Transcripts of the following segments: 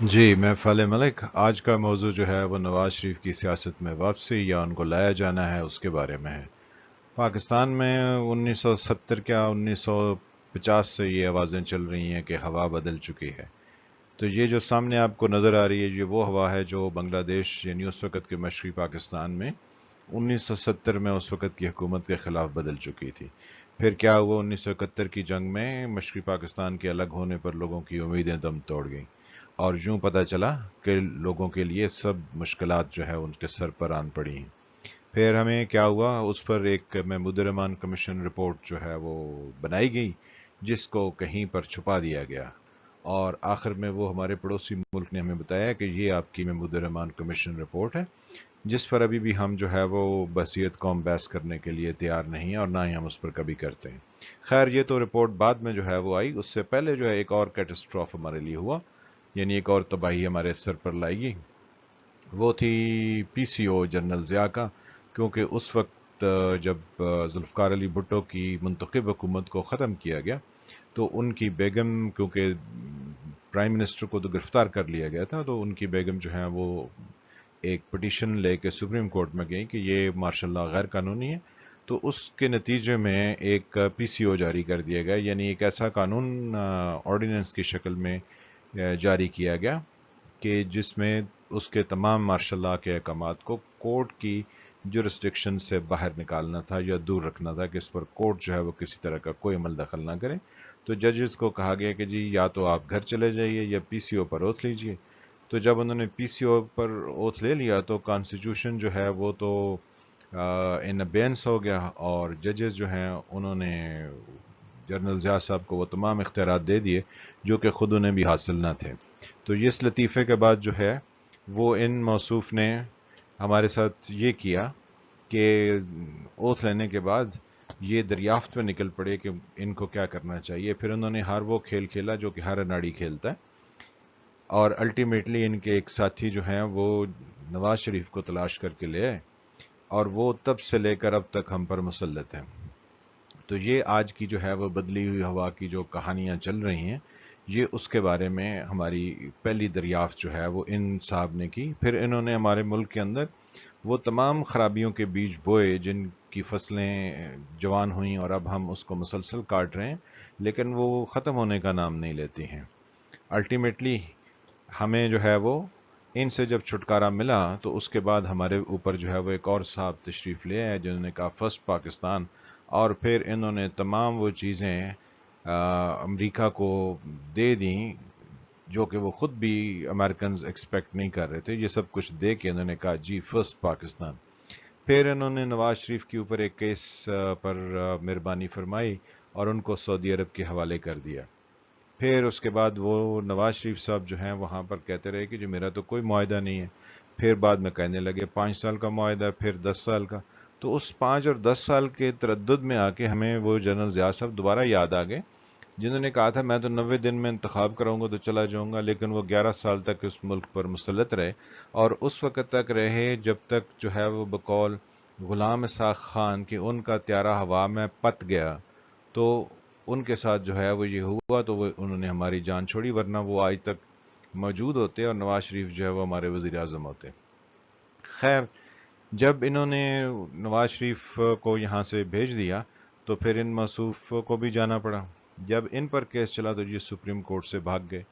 जी, मैं फ़ाले मलिक। आज का मौज़ू जो है वो नवाज़ शरीफ की सियासत में वापसी या उनको लाया जाना है उसके बारे में है। पाकिस्तान में 1970 क्या 1950 से ये आवाज़ें चल रही हैं कि हवा बदल चुकी है। तो ये जो सामने आपको नज़र आ रही है ये वो हवा है जो बांग्लादेश यानी उस वक़्त के मशरक़ी पाकिस्तान में 1970 में उस वक़्त की हुकूमत के ख़िलाफ़ बदल चुकी थी। फिर क्या हुआ 1971 की जंग में मशरक़ी पाकिस्तान के अलग होने पर लोगों की उम्मीदें दम तोड़ गईं। और यूं पता चला कि लोगों के लिए सब मुश्किलात जो है उनके सर पर आन पड़ी हैं। फिर हमें क्या हुआ, उस पर एक महमूद रहमान कमीशन रिपोर्ट जो है वो बनाई गई, जिसको कहीं पर छुपा दिया गया। और आखिर में वो हमारे पड़ोसी मुल्क ने हमें बताया कि ये आपकी महमूद रहमान कमीशन रिपोर्ट है, जिस पर अभी भी हम जो है वो बसीयत कौम बहस करने के लिए तैयार नहीं है और ना ही हम उस पर कभी करते हैं। खैर, ये तो रिपोर्ट बाद में जो है वो आई। उससे पहले जो है एक और कैटास्ट्रॉफ हमारे लिए हुआ, यानी एक और तबाही हमारे सर पर लाएगी। वो थी पीसीओ जनरल ज़िया का, क्योंकि उस वक्त जब जुल्फ़िकार अली भुट्टो की मुंतखब हुकूमत को ख़त्म किया गया तो उनकी बेगम, क्योंकि प्राइम मिनिस्टर को तो गिरफ्तार कर लिया गया था, तो उनकी बेगम जो है वो एक पिटीशन लेके सुप्रीम कोर्ट में गई कि ये मार्शल लॉ गैर कानूनी है। तो उसके नतीजे में एक पीसीओ जारी कर दिया गया, यानी एक ऐसा कानून ऑर्डिनेंस की शक्ल में जारी किया गया कि जिसमें उसके तमाम मार्शल लॉ के अहकामात को कोर्ट की जुरिस्डिक्शन से बाहर निकालना था या दूर रखना था, कि इस पर कोर्ट जो है वो किसी तरह का कोई अमल दखल ना करे। तो जजेस को कहा गया कि जी या तो आप घर चले जाइए या पीसीओ पर ओथ लीजिए। तो जब उन्होंने पीसीओ पर ओथ ले लिया तो कॉन्स्टिट्यूशन जो है वो तो इन अबेंस हो गया, और जजेस जो हैं उन्होंने जनरल ज़िया साहब को वो तमाम इख्तियारात दे दिए जो कि ख़ुद उन्हें भी हासिल ना थे। तो ये इस लतीफ़े के बाद जो है वो इन मौसूफ़ ने हमारे साथ ये किया कि ओथ लेने के बाद ये दरियाफ्त पे निकल पड़े कि इनको क्या करना चाहिए। फिर उन्होंने हर वो खेल खेला जो कि हर अनाड़ी खेलता है, और अल्टीमेटली इनके एक साथी जो हैं वो नवाज शरीफ को तलाश करके ले आए, और वो तब से लेकर अब तक हम पर मुसल्लत हैं। तो ये आज की जो है वो बदली हुई हवा की जो कहानियाँ चल रही हैं, ये उसके बारे में हमारी पहली दरियाफ्त जो है वो इन साहब ने की। फिर इन्होंने हमारे मुल्क के अंदर वो तमाम खराबियों के बीज बोए जिनकी फसलें जवान हुई और अब हम उसको मुसलसल काट रहे हैं, लेकिन वो ख़त्म होने का नाम नहीं लेती हैं। अल्टीमेटली हमें जो है वो इनसे जब छुटकारा मिला तो उसके बाद हमारे ऊपर जो है वो एक और साहब तशरीफ़ ले आए जिन्होंने कहा फर्स्ट पाकिस्तान। और फिर इन्होंने तमाम वो चीज़ें अमेरिका को दे दी जो कि वो ख़ुद भी अमेरिकन एक्सपेक्ट नहीं कर रहे थे। ये सब कुछ दे के इन्होंने कहा जी फर्स्ट पाकिस्तान। फिर इन्होंने नवाज शरीफ के ऊपर एक केस पर मेहरबानी फरमाई और उनको सऊदी अरब के हवाले कर दिया। फिर उसके बाद वो नवाज शरीफ साहब जो हैं वहाँ पर कहते रहे कि जो मेरा तो कोई मुआहदा नहीं है। फिर बाद में कहने लगे 5 साल का मुआहदा, फिर 10 साल का। तो उस 5 और 10 साल के तरद्दुद में आके हमें वो जनरल ज़िया साहब दोबारा याद आ गए, जिन्होंने कहा था मैं तो 90 दिन में इंतखाब कराऊंगा तो चला जाऊंगा, लेकिन वो 11 साल तक उस मुल्क पर मुसल्लत रहे। और उस वक़्त तक रहे जब तक जो है वो बकौल गुलाम इसाक खान कि उनका त्यारा हवा में पत गया। तो उनके साथ जो है वो ये हुआ, तो वो उन्होंने हमारी जान छोड़ी, वरना वो आज तक मौजूद होते और नवाज शरीफ जो है वो हमारे वज़ीर आज़म होते। खैर, जब इन्होंने नवाज शरीफ को यहाँ से भेज दिया तो फिर इन मसूफ़ को भी जाना पड़ा। जब इन पर केस चला तो ये सुप्रीम कोर्ट से भाग गए,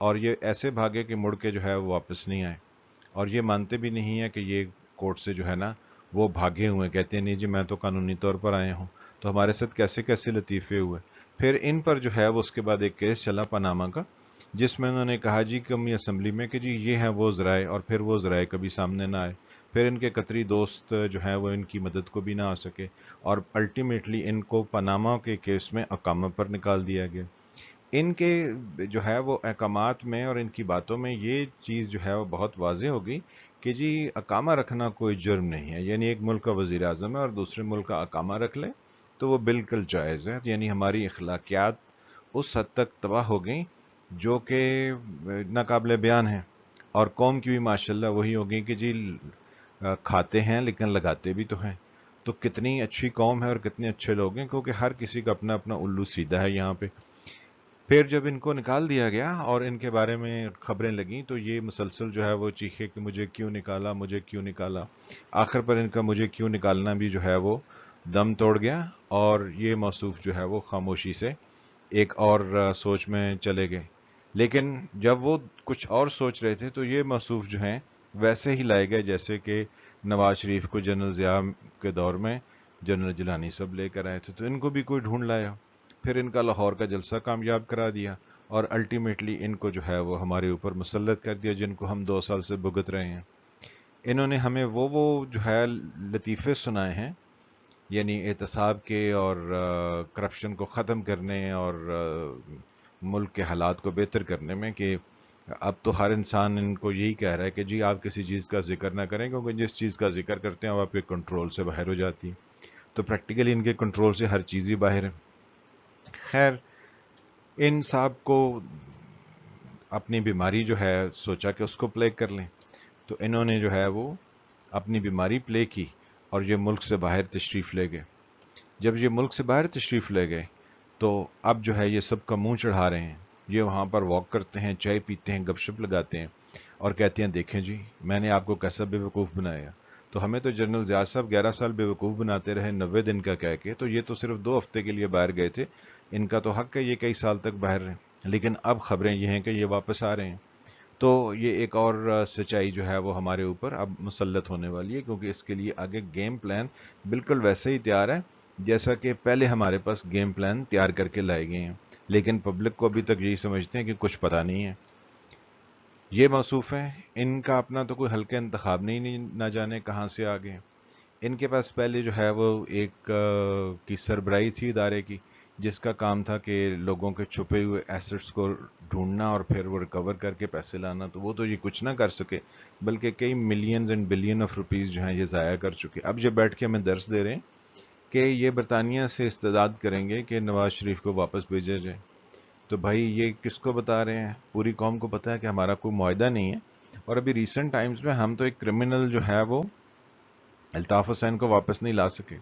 और ये ऐसे भागे कि मुड़ के जो है वो वापस नहीं आए, और ये मानते भी नहीं है कि ये कोर्ट से जो है ना वो भागे हुए। कहते हैं नहीं जी मैं तो कानूनी तौर पर आए हूँ। तो हमारे साथ कैसे कैसे लतीफ़े हुए। फिर इन पर जो है वो उसके बाद एक केस चला पनामा का, जिसमें उन्होंने कहा जी कमी असम्बली में कि जी ये हैं वो ज़राए, और फिर वो ज़राए कभी सामने ना आए। फिर इनके कतरी दोस्त जो हैं वो इनकी मदद को भी ना आ सके, और अल्टीमेटली इनको पनामा के केस में अकामा पर निकाल दिया गया। इनके जो है वो अहकामात में और इनकी बातों में ये चीज़ जो है वो बहुत वाज़े हो गई कि जी अकामा रखना कोई जुर्म नहीं है। यानी एक मुल्क का वज़ीर आज़म है और दूसरे मुल्क का अकामा रख ले तो वो बिल्कुल जायज़ है। यानी हमारी अखलाकियात उस हद तक तबाह हो गई जो कि नाकाबिले बयान है। और कौम की भी माशाल्लाह वही हो गई कि जी खाते हैं लेकिन लगाते भी तो हैं। तो कितनी अच्छी कौम है और कितने अच्छे लोग हैं, क्योंकि हर किसी का अपना अपना उल्लू सीधा है यहाँ पे। پھر جب ان کو نکال دیا گیا اور ان کے بارے میں خبریں لگیں تو یہ مسلسل جو ہے وہ چیخے کہ مجھے کیوں نکالا، مجھے کیوں نکالا. آخر پر ان کا مجھے کیوں نکالنا بھی جو ہے وہ دم توڑ گیا اور یہ موصوف جو ہے وہ خاموشی سے ایک اور سوچ میں چلے گئے. لیکن جب وہ کچھ اور سوچ رہے تھے تو یہ موصوف جو ہیں ویسے ہی لائے گئے جیسے کہ نواز شریف کو جنرل ضیاء کے دور میں جنرل جیلانی سب لے کر آئے تھے، تو ان کو بھی کوئی ڈھونڈ لایا. پھر ان کا لاہور کا جلسہ کامیاب کرا دیا اور الٹیمیٹلی ان کو جو ہے وہ ہمارے اوپر مسلط کر دیا جن کو ہم 2 سال سے بھگت رہے ہیں. انہوں نے ہمیں وہ جو ہے لطیفے سنائے ہیں، یعنی احتساب کے اور کرپشن کو ختم کرنے اور ملک کے حالات کو بہتر کرنے میں، کہ اب تو ہر انسان ان کو یہی کہہ رہا ہے کہ جی آپ کسی چیز کا ذکر نہ کریں کیونکہ جس چیز کا ذکر کرتے ہیں وہ آپ کے کنٹرول سے باہر ہو جاتی ہے. تو پریکٹیکلی ان کے کنٹرول سے ہر چیز ہی باہر ہے. خیر، ان صاحب کو اپنی بیماری جو ہے سوچا کہ اس کو پلے کر لیں، تو انہوں نے جو ہے وہ اپنی بیماری پلے کی اور یہ ملک سے باہر تشریف لے گئے. جب یہ ملک سے باہر تشریف لے گئے تو اب جو ہے یہ سب کا منہ چڑھا رہے ہیں. یہ وہاں پر واک کرتے ہیں، چائے پیتے ہیں، گپ شپ لگاتے ہیں اور کہتے ہیں دیکھیں جی میں نے آپ کو کیسا بے وقوف بنایا. تو ہمیں تو جنرل ضیاء صاحب 11 سال بے وقوف بناتے رہے 90 دن کا کہہ کے، تو یہ تو صرف 2 ہفتے کے لیے باہر گئے تھے، ان کا تو حق ہے یہ کئی سال تک باہر رہیں. لیکن اب خبریں یہ ہیں کہ یہ واپس آ رہے ہیں. تو یہ ایک اور سچائی جو ہے وہ ہمارے اوپر اب مسلط ہونے والی ہے، کیونکہ اس کے لیے آگے گیم پلان بالکل ویسے ہی تیار ہے جیسا کہ پہلے ہمارے پاس گیم پلان تیار کر کے لائے گئے ہیں. لیکن پبلک کو ابھی تک یہی سمجھتے ہیں کہ کچھ پتہ نہیں ہے. یہ موصوف ہیں، ان کا اپنا تو کوئی ہلکا انتخاب نہیں، نہ جانے کہاں سے آ گئے. ان کے پاس پہلے جو ہے وہ ایک کی سربراہی تھی ادارے کی، جس کا کام تھا کہ لوگوں کے چھپے ہوئے ایسٹس کو ڈھونڈنا اور پھر وہ ریکور کر کے پیسے لانا. تو وہ تو یہ کچھ نہ کر سکے بلکہ کئی millions and billion of rupees جو ہیں یہ ضائع کر چکے. اب یہ بیٹھ کے ہمیں درس دے رہے ہیں کہ یہ برطانیہ سے استداد کریں گے کہ نواز شریف کو واپس بھیجا جائے. تو بھائی یہ کس کو بتا رہے ہیں؟ پوری قوم کو پتا ہے کہ ہمارا کوئی معاہدہ نہیں ہے. اور ابھی ریسنٹ ٹائمز میں ہم تو ایک کرمنل جو ہے وہ الطاف حسین کو واپس نہیں لا سکے،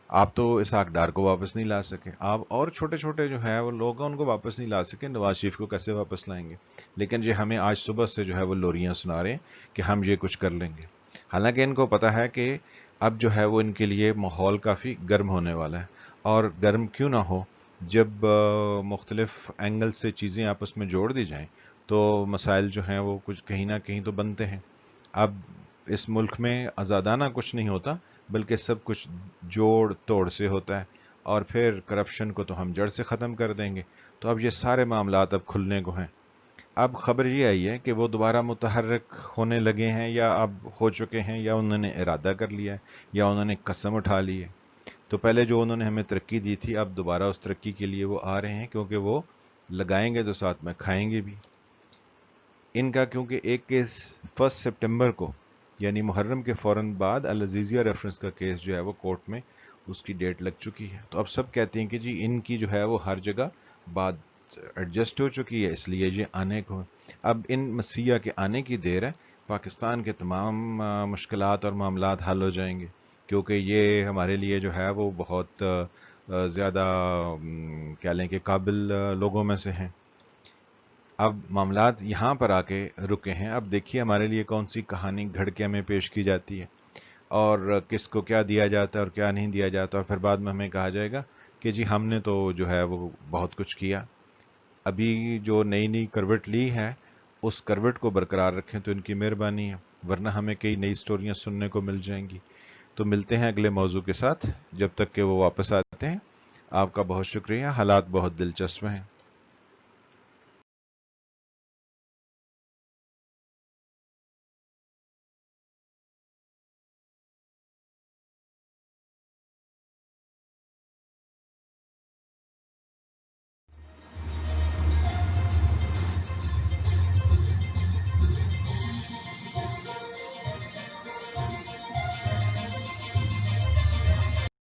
آپ تو اسحاق ڈار کو واپس نہیں لا سکے، آپ اور چھوٹے چھوٹے جو ہے وہ لوگ ہیں ان کو واپس نہیں لا سکے. نواز شریف کو کیسے واپس لائیں گے؟ لیکن یہ ہمیں آج صبح سے جو ہے وہ لوریاں سنا رہے ہیں کہ ہم یہ کچھ کر لیں گے. حالانکہ ان کو پتا ہے کہ اب جو ہے وہ ان کے لیے ماحول کافی گرم ہونے والا ہے. اور گرم کیوں نہ ہو، جب مختلف اینگل سے چیزیں آپس میں جوڑ دی جائیں تو مسائل جو ہیں وہ کچھ کہیں نہ کہیں تو بنتے ہیں. اب اس ملک میں آزادانہ کچھ نہیں ہوتا بلکہ سب کچھ جوڑ توڑ سے ہوتا ہے، اور پھر کرپشن کو تو ہم جڑ سے ختم کر دیں گے. تو اب یہ سارے معاملات اب کھلنے کو ہیں. اب خبر یہ آئی ہے کہ وہ دوبارہ متحرک ہونے لگے ہیں یا اب ہو چکے ہیں یا انہوں نے ارادہ کر لیا ہے یا انہوں نے قسم اٹھا لی ہے. تو پہلے جو انہوں نے ہمیں ترقی دی تھی اب دوبارہ اس ترقی کے لیے وہ آ رہے ہیں، کیونکہ وہ لگائیں گے تو ساتھ میں کھائیں گے بھی. ان کا کیونکہ ایک کیس 1 سپٹمبر کو یعنی محرم کے فوراً بعد العزیزیہ ریفرنس کا کیس جو ہے وہ کورٹ میں اس کی ڈیٹ لگ چکی ہے. تو اب سب کہتے ہیں کہ جی ان کی جو ہے وہ ہر جگہ بات ایڈجسٹ ہو چکی ہے، اس لیے یہ آنے کو. اب ان مسیح کے آنے کی دیر ہے، پاکستان کے تمام مشکلات اور معاملات حل ہو جائیں گے، کیونکہ یہ ہمارے لیے جو ہے وہ بہت زیادہ کہہ لیں کہ قابل لوگوں میں سے ہیں. اب معاملات یہاں پر آ کے رکے ہیں. اب دیکھیے ہمارے لیے کون سی کہانی گھڑ کے ہمیں پیش کی جاتی ہے اور کس کو کیا دیا جاتا ہے اور کیا نہیں دیا جاتا، اور پھر بعد میں ہمیں کہا جائے گا کہ جی ہم نے تو جو ہے وہ بہت کچھ کیا. ابھی جو نئی نئی کروٹ لی ہے اس کروٹ کو برقرار رکھیں تو ان کی مہربانی ہے، ورنہ ہمیں کئی نئی سٹوریاں سننے کو مل جائیں گی. تو ملتے ہیں اگلے موضوع کے ساتھ، جب تک کہ وہ واپس آتے ہیں. آپ کا بہت شکریہ. حالات بہت دلچسپ ہیں.